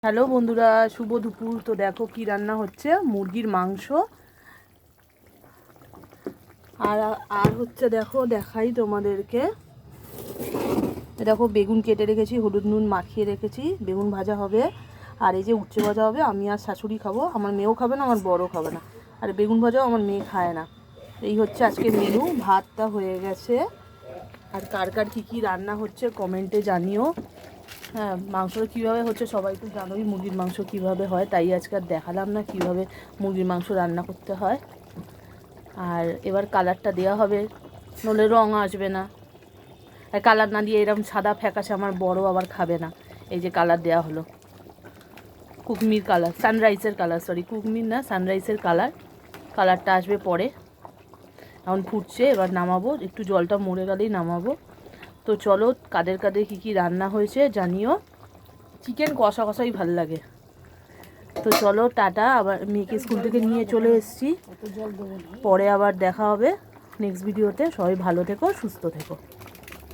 Hello বন্ধুরা, শুভ দুপুর। তো দেখো কি রান্না হচ্ছে, মুরগির মাংস। আর আর হচ্ছে দেখো, দেখাই তোমাদেরকে। দেখো বেগুন কেটে রেখেছি, হলুদ নুন মাখিয়ে রেখেছি, বেগুন ভাজা হবে। আর এই যে উচ্ছে ভাজা হবে, আমি আর শাশুড়ি খাবো, আমার মেয়েও খাবে না, আমার বড়ও খাবে না। আর বেগুন ভাজাও আমার মেয়ে খায় না। এই হচ্ছে আজকের মেনু। ভাতটা হয়ে গেছে। আর কার কার কী কী রান্না হচ্ছে কমেন্টে জানিও। হ্যাঁ, মাংসটা কীভাবে হচ্ছে সবাই তো জানোই, মুরগির মাংস কীভাবে হয়, তাই আজকে আর দেখালাম না কীভাবে মুরগির মাংস রান্না করতে হয়। আর এবার কালারটা দেওয়া হবে, নইলে রঙ আসবে না। আর কালার না দিয়ে এরকম সাদা ফ্যাকাশে আমার বড় আবার খাবে না। এই যে কালার দেওয়া হলো, কুকমির কালার, সানরাইসের কালার, সরি কুকমির না, সানরাইসের কালার। কালারটা আসবে পরে। এখন ফুটছে, এবার নামাবো, একটু জলটা মরে গেলেই নামাবো। তো চলো, কাদের কাদের কী কী রান্না হয়েছে জানিও। চিকেন কষা কষাই ভাল লাগে। তো চলো টাটা। আবার মেয়েকে স্কুল থেকে নিয়ে চলে এসেছি, পরে আবার দেখা হবে নেক্সট ভিডিওতে। সবাই ভালো থেকো, সুস্থ থেকো।